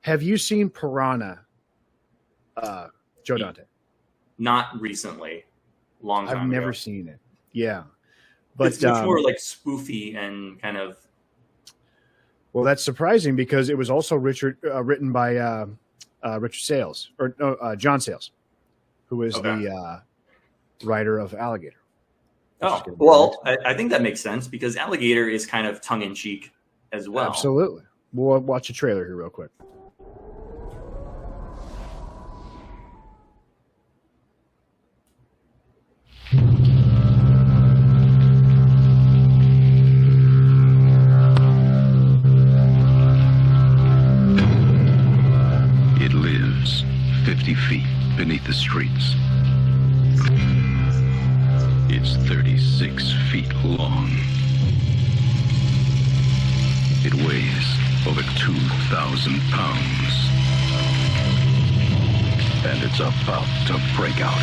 Have you seen Piranha, Joe Dante? Not recently. Long time I've never ago. seen it. Yeah. But it's much more like spoofy and kind of. Well, that's surprising because it was also written by Richard Sayles, or no, John Sayles, who is the writer of Alligator. Oh, well, I think that makes sense because Alligator is kind of tongue-in-cheek as well. Absolutely. We'll watch a trailer here real quick. It lives 50 feet beneath the streets. It's 36 feet long. It weighs over 2,000 pounds. And it's about to break out.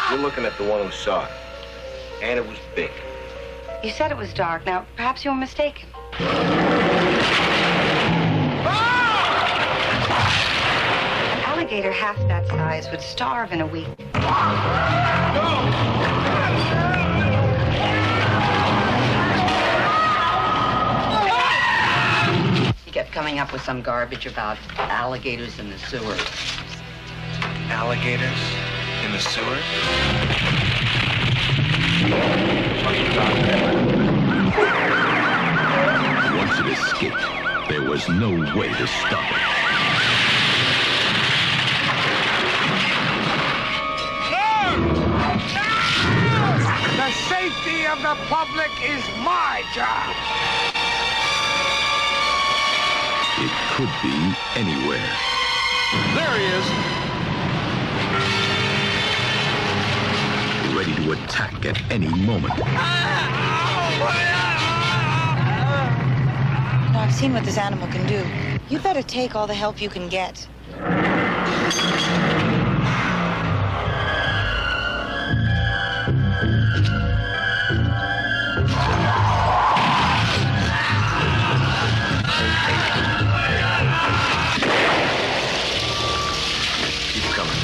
You're looking at the one who saw it. And it was big. You said it was dark. Now, perhaps you were mistaken. An alligator half that size would starve in a week. He kept coming up with some garbage about alligators in the sewers. Alligators in the sewers? Once it escaped, there was no way to stop it. The safety of the public is my job. It could be anywhere. There he is. Ready to attack at any moment. No, I've seen what this animal can do. You better take all the help you can get. Keep coming.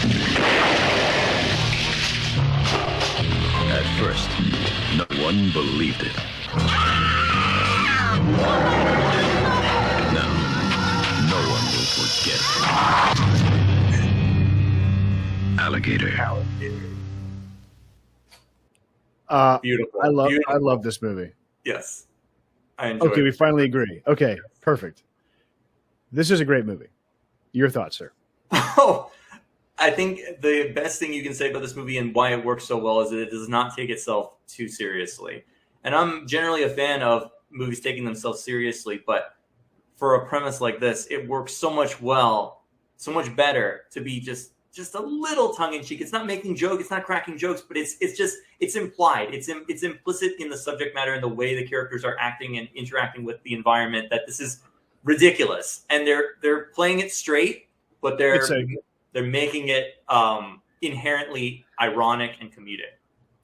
At first, no one believed it. Now, no one will forget. Alligator. Beautiful. I love this movie. Yes. I enjoy Okay, it. we finally agree. Okay, perfect. This is a great movie. Your thoughts, sir? Oh, I think the best thing you can say about this movie and why it works so well is that it does not take itself too seriously. And I'm generally a fan of movies taking themselves seriously, but for a premise like this, it works so much better to be just a little tongue-in-cheek. It's not making jokes, it's not cracking jokes, but it's implied. It's implicit in the subject matter and the way the characters are acting and interacting with the environment that this is ridiculous. And they're playing it straight, but they're making it inherently ironic and comedic.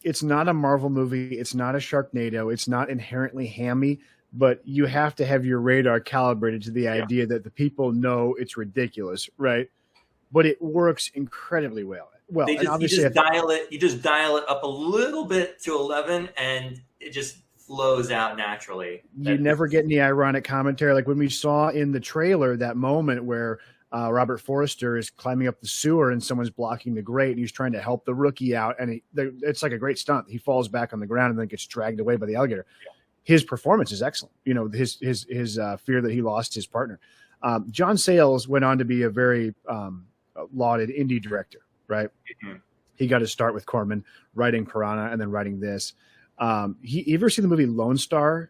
It's not a Marvel movie. It's not a Sharknado. It's not inherently hammy, but you have to have your radar calibrated to the idea that the people know it's ridiculous, right? But it works incredibly well. Well, you obviously just dial it up a little bit to 11, and it just flows out naturally. You never get any ironic commentary. Like when we saw in the trailer that moment where Robert Forster is climbing up the sewer and someone's blocking the grate and he's trying to help the rookie out. And it's like a great stunt. He falls back on the ground and then gets dragged away by the alligator. Yeah. His performance is excellent. You know, his fear that he lost his partner. John Sayles went on to be a very lauded indie director, right? Mm-hmm. He got his start with Corman, writing Piranha and then writing this. You ever seen the movie Lone Star?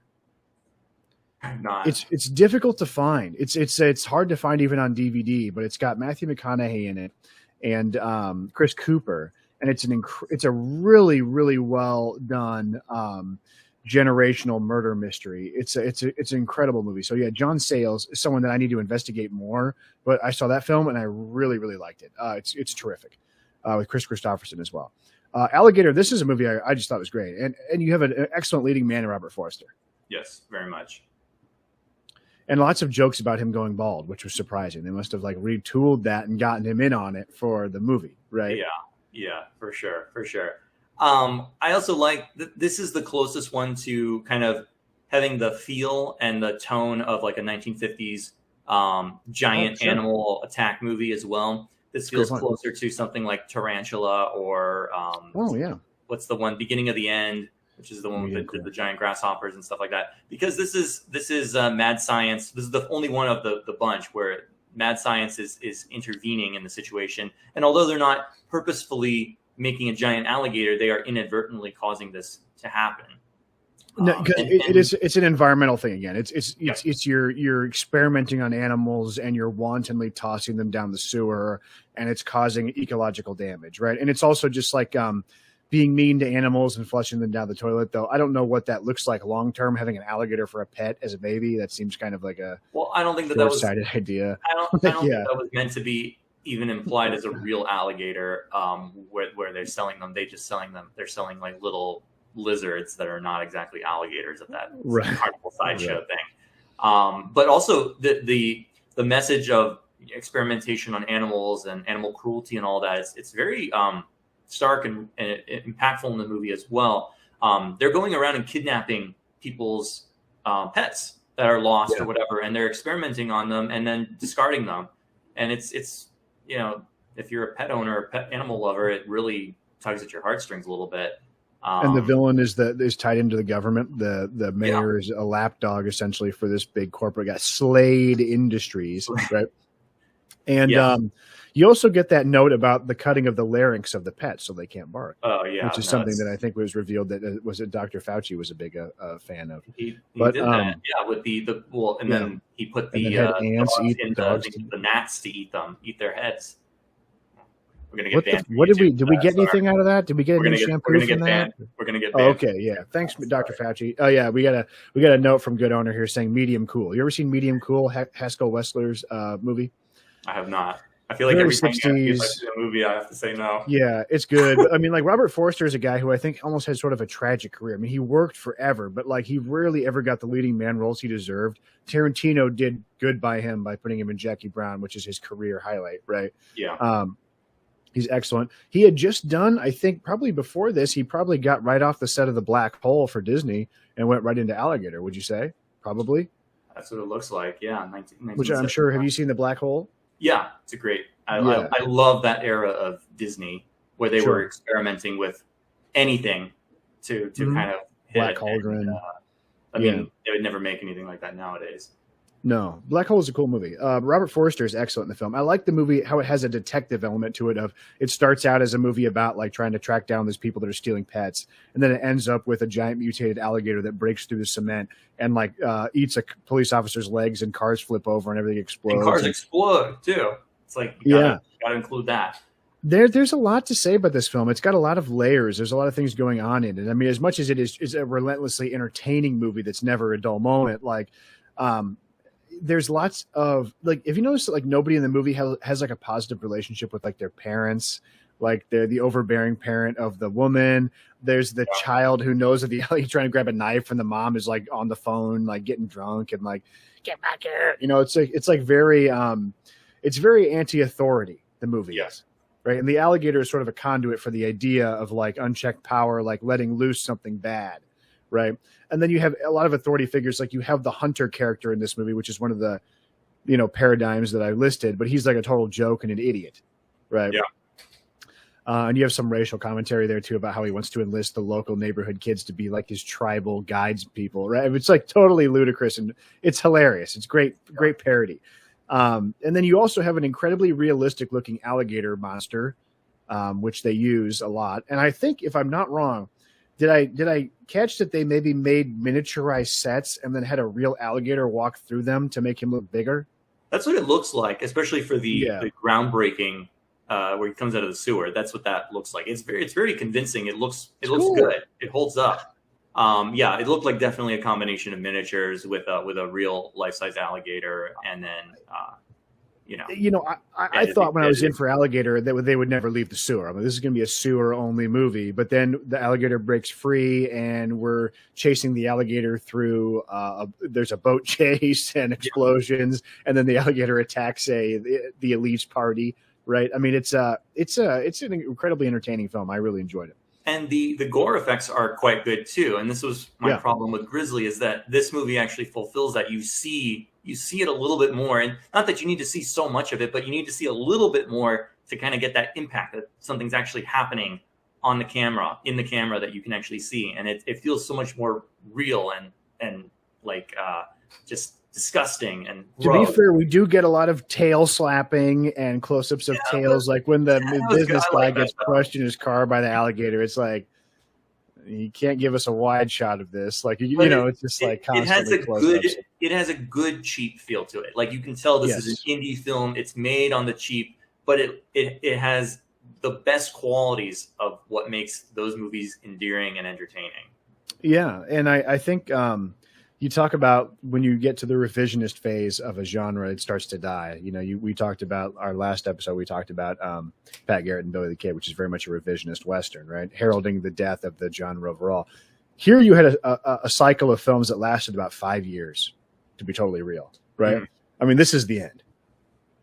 Not. It's difficult to find. It's hard to find even on DVD, but it's got Matthew McConaughey in it and Chris Cooper, and it's a really, really well done generational murder mystery. It's an incredible movie. So yeah, John Sayles is someone that I need to investigate more, but I saw that film and I really, really liked it. It's terrific with Chris Christopherson as well. Alligator. This is a movie I just thought was great, and you have an excellent leading man in Robert Forster. Yes, very much. And lots of jokes about him going bald, which was surprising. They must have like retooled that and gotten him in on it for the movie, right? Yeah, for sure. I also like this is the closest one to kind of having the feel and the tone of like a 1950s giant animal attack movie as well. This feels closer to something like Tarantula or what's the one, Beginning of the End, which is the one with the giant grasshoppers and stuff like that. Because this is mad science. This is the only one of the bunch where mad science is intervening in the situation. And although they're not purposefully making a giant alligator, they are inadvertently causing this to happen. No, it's an environmental thing again. It's you're experimenting on animals and you're wantonly tossing them down the sewer, and it's causing ecological damage, right? And it's also just like being mean to animals and flushing them down the toilet. Though I don't know what that looks like long term. Having an alligator for a pet as a baby, that seems kind of like a I don't think that was short-sighted idea. I don't think that was meant to be even implied as a real alligator. Where they're selling them, they're selling like little lizards that are not exactly alligators at that carnival sideshow thing. But also the message of experimentation on animals and animal cruelty and all that, it's very stark and impactful in the movie as well. They're going around and kidnapping people's pets that are lost or whatever, and they're experimenting on them and then discarding them. And it's if you're a pet owner, a pet animal lover, it really tugs at your heartstrings a little bit. And the villain is tied into the government. The mayor is a lapdog essentially for this big corporate guy, Slade Industries, right? And you also get that note about the cutting of the larynx of the pet so they can't bark. Oh yeah, which is something that I think was revealed that was Dr. Fauci was a big fan of. He did that, with then he put the ants eat the gnats to eat their heads. We're gonna get banned. Did we get anything out of that? Did we get any shampoo from that? We're gonna get banned. Okay, yeah. Thanks, Dr. Fauci. Oh yeah, we got a note from Good Owner here saying Medium Cool. You ever seen Medium Cool? Haskell Wessler's movie? I have not. I feel like every time you see a movie, I have to say no. Yeah, it's good. I mean, like Robert Forster is a guy who I think almost had sort of a tragic career. I mean, he worked forever, but like he rarely ever got the leading man roles he deserved. Tarantino did good by him by putting him in Jackie Brown, which is his career highlight, right? Yeah. He's excellent. He had just done, I think, probably before this, he probably got right off the set of The Black Hole for Disney and went right into Alligator. Would you say? Probably. That's what it looks like. Yeah. Which I'm sure. Have you seen The Black Hole? Yeah, it's a great. I love that era of Disney where they were experimenting with anything to kind of hit Black Cauldron. I mean, they would never make anything like that nowadays. No, Black Hole is a cool movie. Robert Forster is excellent in the film. I like the movie, how it has a detective element to it. It starts out as a movie about like trying to track down those people that are stealing pets. And then it ends up with a giant mutated alligator that breaks through the cement and like eats a police officer's legs, and cars flip over and everything explodes. And cars explode too. It's like, you gotta include that. There's a lot to say about this film. It's got a lot of layers. There's a lot of things going on in it. I mean, as much as it is a relentlessly entertaining movie that's never a dull moment, like, there's lots of like, if you notice that like nobody in the movie has like a positive relationship with like their parents, like they're the overbearing parent of the woman. There's the child who knows that he's trying to grab a knife and the mom is like on the phone, like getting drunk and like, get back here. You know, it's very anti-authority, the movie is, right? And the alligator is sort of a conduit for the idea of like unchecked power, like letting loose something bad. Right. And then you have a lot of authority figures. Like you have the hunter character in this movie, which is one of the, paradigms that I listed, but he's like a total joke and an idiot. Right. Yeah. And you have some racial commentary there too about how he wants to enlist the local neighborhood kids to be like his tribal guides people. Right. It's like totally ludicrous and it's hilarious. It's great parody. And then you also have an incredibly realistic looking alligator monster, which they use a lot. And I think if I'm not wrong, did I catch that they maybe made miniaturized sets and then had a real alligator walk through them to make him look bigger? That's what it looks like, especially for the groundbreaking where he comes out of the sewer. That's what that looks like. It's very convincing. It looks cool. Good. It holds up. It looked like definitely a combination of miniatures with a real life-size alligator, and then I thought when I was in for Alligator that they would never leave the sewer. I mean, this is going to be a sewer-only movie. But then the alligator breaks free, and we're chasing the alligator through. There's a boat chase and explosions, and then the alligator attacks the elite's party. Right? I mean, it's an incredibly entertaining film. I really enjoyed it. And the gore effects are quite good too. And this was my problem with Grizzly, is that this movie actually fulfills that. You see it a little bit more, and not that you need to see so much of it, but you need to see a little bit more to kind of get that impact that something's actually happening on the camera, in the camera, that you can actually see. And it feels so much more real and like just disgusting. And to be fair, we do get a lot of tail slapping and close-ups of tails, like when the business guy gets crushed in his car by the alligator. It's like, you can't give us a wide shot of this. Like, it's just like constantly close-ups. It has a good cheap feel to it. Like, you can tell this is an indie film. It's made on the cheap, but it has the best qualities of what makes those movies endearing and entertaining. Yeah, and I think you talk about when you get to the revisionist phase of a genre, it starts to die. We talked about our last episode. We talked about Pat Garrett and Billy the Kid, which is very much a revisionist Western, right? Heralding the death of the genre overall. Here you had a cycle of films that lasted about 5 years, to be totally real, right? Mm. I mean, this is the end,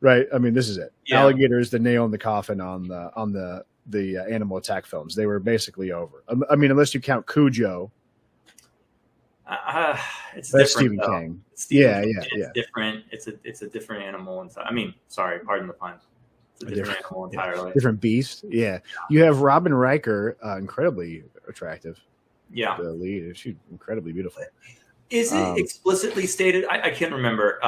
right? I mean, this is it. Yeah. Alligator is the nail in the coffin on the animal attack films. They were basically over. I mean, unless you count Cujo. It's That's different. Stephen King. It's different. It's a different animal inside. I mean, sorry, pardon the pun. It's a different animal entirely. Different beast. Yeah. You have Robin Riker, incredibly attractive. Yeah. The lead. She's incredibly beautiful. Is it explicitly stated? I can't remember.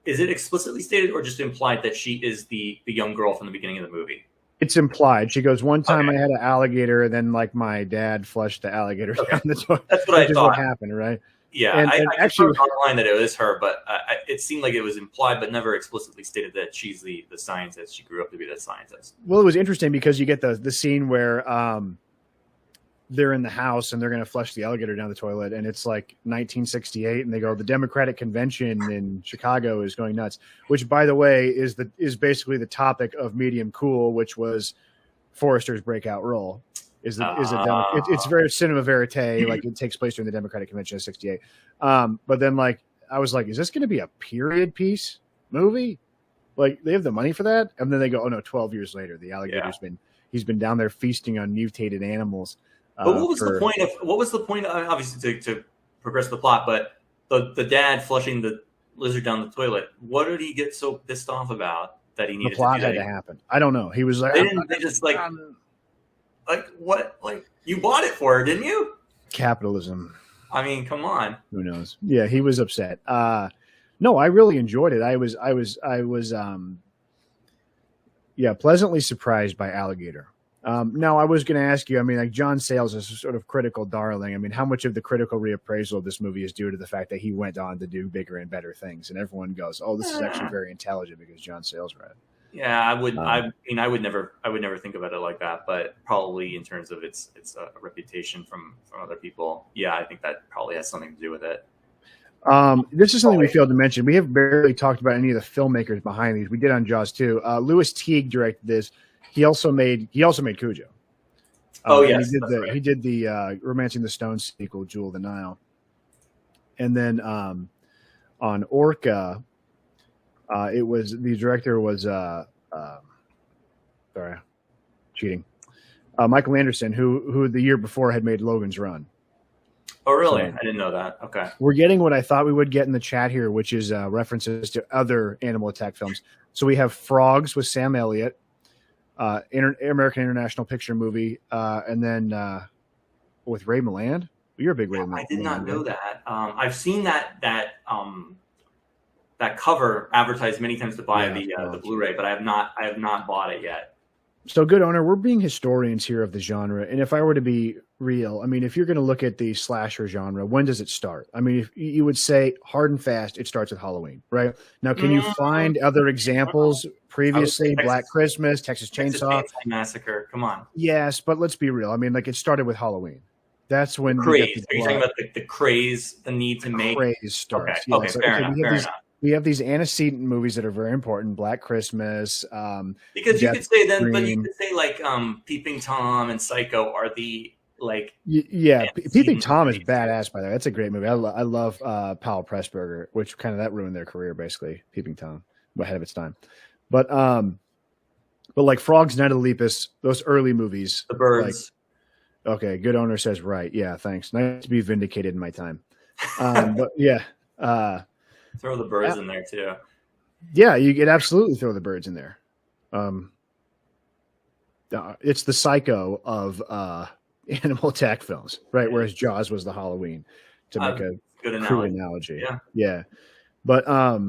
Is it explicitly stated or just implied that she is the young girl from the beginning of the movie? It's implied. She goes, one time I had an alligator, and then like my dad flushed the alligator down the toilet. That's what I thought. What happened, right? Yeah, and I actually online that it was her, but it seemed like it was implied, but never explicitly stated that she's the scientist. She grew up to be that scientist. Well, it was interesting because you get the scene where they're in the house and they're going to flush the alligator down the toilet, and it's like 1968, and they go, the Democratic Convention in Chicago is going nuts, which, by the way, is basically the topic of Medium Cool, which was Forrester's breakout role. It's very cinema verite, like it takes place during the Democratic Convention of '68. But then, like, I was like, is this going to be a period piece movie? Like, they have the money for that? And then they go, oh no, 12 years later, the alligator's he's been down there feasting on mutated animals. But what was the point? Obviously, to progress the plot, but the dad flushing the lizard down the toilet. What did he get so pissed off about that he needed? The plot to do had to happen. I don't know. He was like, what? Like, you bought it for her, didn't you? Capitalism. I mean, come on. Who knows? Yeah, he was upset. No, I really enjoyed it. I was pleasantly surprised by Alligator. Now, I was going to ask you, I mean, like, John Sayles is a sort of critical darling. I mean, how much of the critical reappraisal of this movie is due to the fact that he went on to do bigger and better things? And everyone goes, oh, this is actually very intelligent because John Sayles read it. Yeah, I would never think about it like that, but probably in terms of its a reputation from other people. Yeah, I think that probably has something to do with it. This is something we failed to mention. We have barely talked about any of the filmmakers behind these. We did on Jaws too. Lewis Teague directed this. He also made Cujo. Yes, he did the Romancing the Stone sequel, Jewel of the Nile, and then on Orca, the director was Michael Anderson, who the year before had made Logan's Run. Oh, really? So, I didn't know that. Okay. We're getting what I thought we would get in the chat here, which is references to other animal attack films. So we have Frogs with Sam Elliott. American International Picture movie, and then with Ray Milland. You're a big Ray Milland. I did not know that. I've seen that cover advertised many times to buy the Blu-ray, but I have not bought it yet. So, good owner, we're being historians here of the genre, and if I were to be real, I mean, if you're going to look at the slasher genre, when does it start? I mean, if you would say hard and fast, it starts with Halloween, right? Now, can you find other examples previously? Black Christmas, Texas Chainsaw Massacre. Come on. Yes, but let's be real. I mean, like, it started with Halloween. That's when craze. Are you talking about the craze, the need to make craze starts? Okay, fair enough. we have these antecedent movies that are very important. Black Christmas. Because you Death could say then, but you Dream. could say like Peeping Tom and Psycho are the like. Yeah, Peeping Tom is movies. badass. By the way, that's a great movie. I love Powell Pressburger, which kind of that ruined their career basically. Peeping Tom, ahead of its time, but like Frogs Night of the Lepus, those early movies, The Birds. Like, okay, good owner says right. Yeah, thanks. Nice to be vindicated in my time. But yeah, Throw The Birds in there too. yeah, you could absolutely throw The Birds in there. It's the Psycho of animal attack films, right? Whereas Jaws was the Halloween, to make a Good crude analogy. analogy. Yeah. But what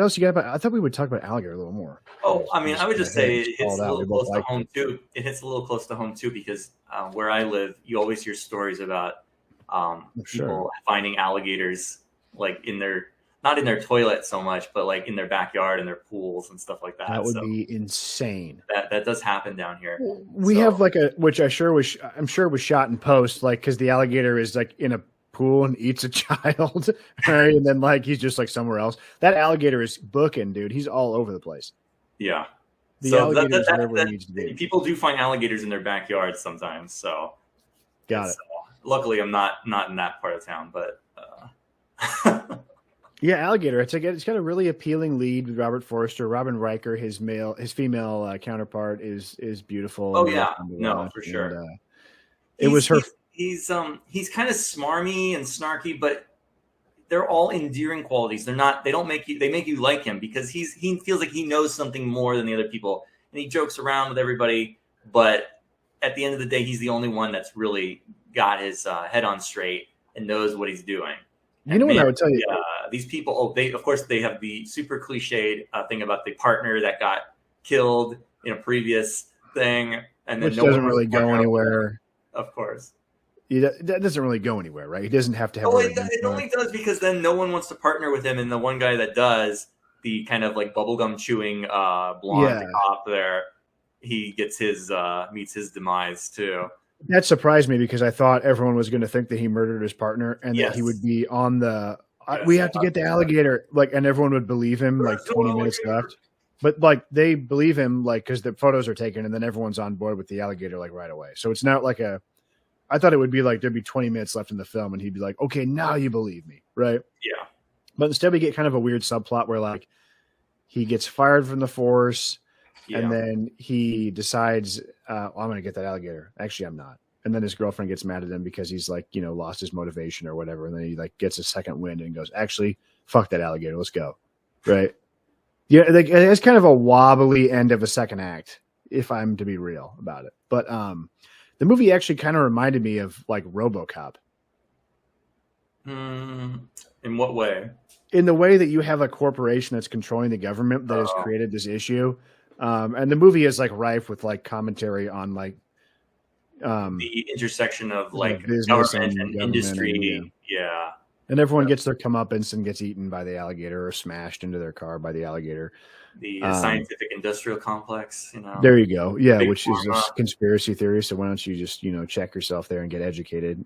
else you got about? I thought we would talk about Alligator a little more. Oh, I mean, I would just say it hits a little close to like home too. It hits a little close to home too because where I live, you always hear stories about people finding alligators like not in their toilet so much, but like in their backyard and their pools and stuff like that. That would be insane. That does happen down here. We have like which I'm sure was shot in post, like because the alligator is like in a pool and eats a child, right? And then like he's just like somewhere else. That alligator is booking, dude. He's all over the place. Yeah. The alligator is wherever he needs to be. People do find alligators in their backyards sometimes. So got it. Luckily, I'm not in that part of town, but yeah, Alligator. It's got a really appealing lead with Robert Forster. Robin Riker, his female counterpart, is beautiful. Oh yeah, no, for sure. And, it was her. He's kind of smarmy and snarky, but they're all endearing qualities. They're not. They don't make you. They make you like him because he feels like he knows something more than the other people, and he jokes around with everybody. But at the end of the day, he's the only one that's really got his head on straight and knows what he's doing. You know what I would tell you? These people, they have the super cliched thing about the partner that got killed in a previous thing, and then which doesn't really go anywhere. Of course, that doesn't really go anywhere, right? He doesn't have to have. It only does because then no one wants to partner with him, and the one guy that does, the kind of like bubblegum chewing blonde cop there, he gets meets his demise too. That surprised me because I thought everyone was going to think that he murdered his partner and that he would be on the. We have to get the alligator, and everyone would believe him. Like 20 minutes left, but like they believe him, like because the photos are taken, and then everyone's on board with the alligator like right away. So it's not like a. I thought it would be like there'd be 20 minutes left in the film, and he'd be like, "Okay, now you believe me, right?" Yeah. But instead, we get kind of a weird subplot where like he gets fired from the force. Yeah. And then he decides, I'm going to get that alligator. Actually, I'm not. And then his girlfriend gets mad at him because he's like, lost his motivation or whatever. And then he like gets a second wind and goes, actually, fuck that alligator. Let's go. Right. Yeah. Like, it's kind of a wobbly end of a second act, if I'm to be real about it. But the movie actually kind of reminded me of like RoboCop. In what way? In the way that you have a corporation that's controlling the government that has created this issue. And the movie is like rife with like commentary on like the intersection of like business government and industry. And everyone gets their comeuppance and gets eaten by the alligator or smashed into their car by the alligator. The scientific industrial complex, There you go. Yeah, which is a conspiracy theory. So why don't you just, check yourself there and get educated?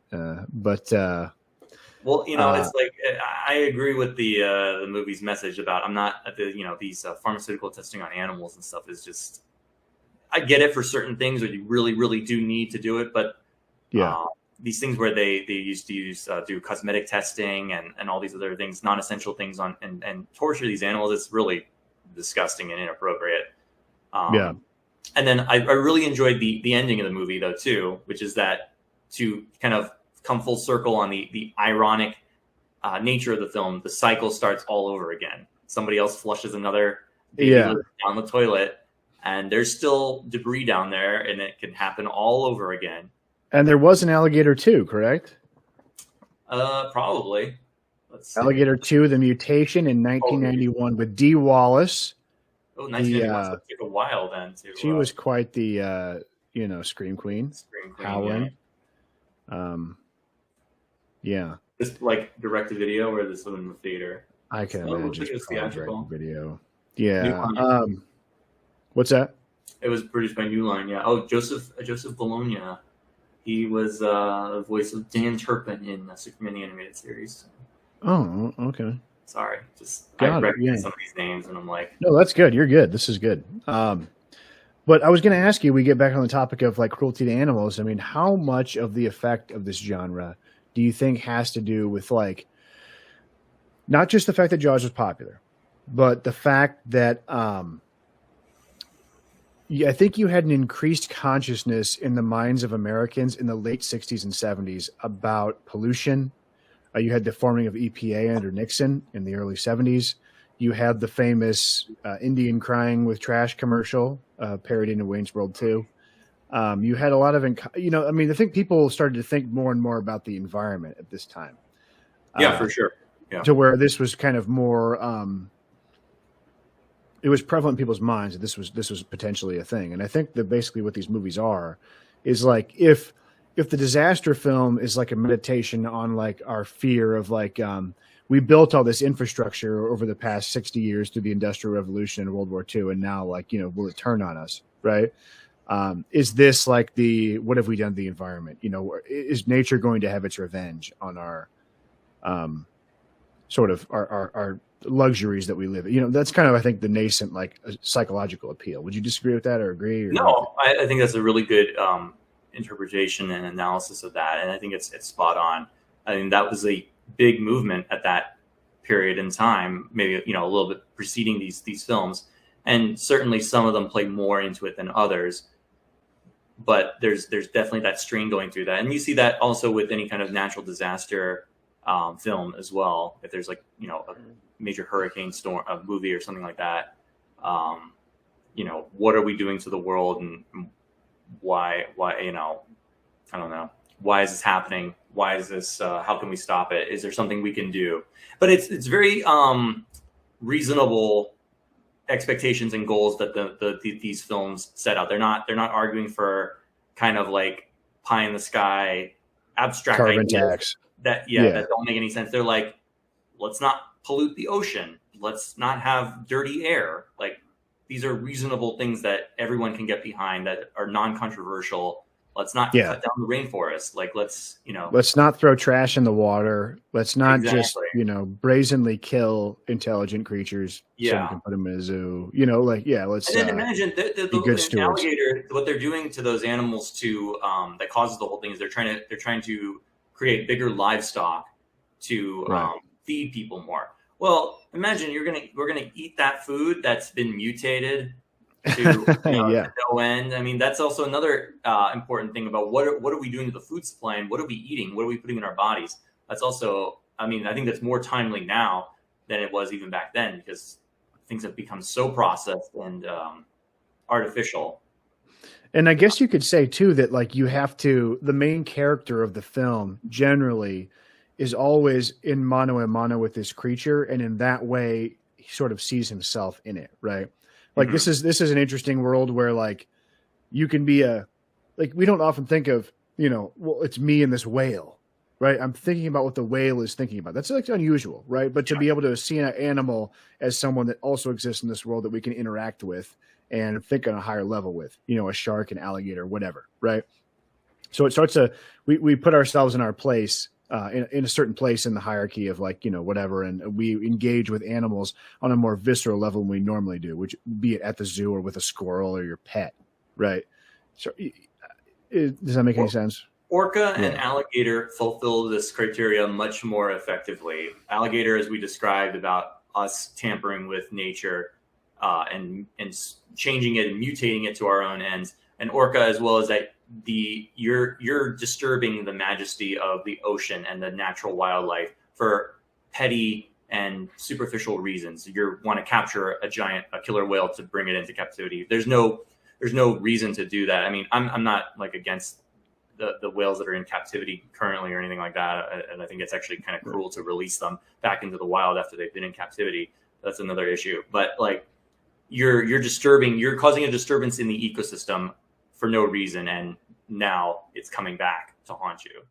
Well, it's like I agree with the movie's message about I'm not at the these pharmaceutical testing on animals and stuff is just I get it for certain things where you really really do need to do it, but these things where they used to do cosmetic testing and all these other things, non-essential things on and torture these animals, it's really disgusting and inappropriate. And then I really enjoyed the ending of the movie though too, which is that to kind of come full circle on the ironic nature of the film. The cycle starts all over again. Somebody else flushes another baby down the toilet, and there's still debris down there, and it can happen all over again. And there was an Alligator 2, correct? Probably. Let's see. Alligator 2, The Mutation in 1991 with Dee Wallace. Oh, 1991 so it took a while then too. She was quite the scream queen. Howling. Yeah. Just like direct to video or this one in the theater? I can imagine. It was theatrical. Video. Yeah. What's that? It was produced by New Line, yeah. Oh, Joseph Bologna. He was the voice of Dan Turpin in Superman the Animated Series. Oh, okay. Sorry, just I Got it. recognize Yeah. some of these names, and I'm like, No, that's good. You're good. This is good. But I was going to ask you, we get back on the topic of like cruelty to animals. I mean, how much of the effect of this genre do you think has to do with like not just the fact that Jaws was popular, but the fact that I think you had an increased consciousness in the minds of Americans in the late 60s and 70s about pollution. You had the forming of EPA under Nixon in the early 70s. You had the famous Indian crying with trash commercial parodying in Wayne's World 2. You had a lot of, I mean, I think people started to think more and more about the environment at this time. yeah, for sure. Yeah. To where this was kind of more, it was prevalent in people's minds that this was potentially a thing. And I think that basically what these movies are is like, if the disaster film is like a meditation on like our fear of like, we built all this infrastructure over the past 60 years through the Industrial Revolution and World War II. And now like, will it turn on us? Right. Is this like what have we done to the environment? Is nature going to have its revenge on our, sort of our luxuries that we live in? That's kind of, I think, the nascent like psychological appeal. Would you disagree with that or agree? Or No, I think that's a really good interpretation and analysis of that, and I think it's spot on. I mean, that was a big movement at that period in time, maybe a little bit preceding these films, and certainly some of them play more into it than others. But there's definitely that strain going through that, and you see that also with any kind of natural disaster film as well. If there's like a major hurricane storm, a movie or something like that, what are we doing to the world, and why I don't know, why is this happening? Why is this? How can we stop it? Is there something we can do? But it's very reasonable expectations and goals that these films set out. They're not arguing for kind of like pie in the sky abstract carbon ideas tax that don't make any sense. They're like, let's not pollute the ocean. Let's not have dirty air. Like, these are reasonable things that everyone can get behind, that are non-controversial. Let's not cut down the rainforest. Like, let's not throw trash in the water. Let's not just, Exactly. brazenly kill intelligent creatures so we Yeah. can put them in a zoo. Let's And then imagine be good stewards. alligator. What they're doing to those animals that causes the whole thing is they're trying to create bigger livestock to Right. feed people more. Well, imagine we're gonna eat that food that's been mutated to Yeah. no end. I mean, that's also another important thing about what are we doing to the food supply, and what are we eating? What are we putting in our bodies? That's also, I mean, I think that's more timely now than it was even back then, because things have become so processed and artificial. And I guess you could say too that like the main character of the film generally is always in mano a mano with this creature, and in that way he sort of sees himself in it, right? Like this is an interesting world where like you can be we don't often think of, well, it's me and this whale, right? I'm thinking about what the whale is thinking about. That's like unusual, right? But to be able to see an animal as someone that also exists in this world that we can interact with and think on a higher level with, a shark, an alligator, whatever, right? So it starts we put ourselves in our place, in a certain place in the hierarchy of like, whatever. And we engage with animals on a more visceral level than we normally do, which be it at the zoo or with a squirrel or your pet. Right. So does that make any sense? Orca and alligator fulfill this criteria much more effectively. Alligator, as we described, about us tampering with nature and changing it and mutating it to our own ends. And orca, as well as that, you're disturbing the majesty of the ocean and the natural wildlife for petty and superficial reasons. You want to capture a killer whale to bring it into captivity. There's no reason to do that. I mean, I'm not like against the whales that are in captivity currently or anything like that, and I think it's actually kind of cruel to release them back into the wild after they've been in captivity. That's another issue. But like, you're causing a disturbance in the ecosystem for no reason, and now it's coming back to haunt you.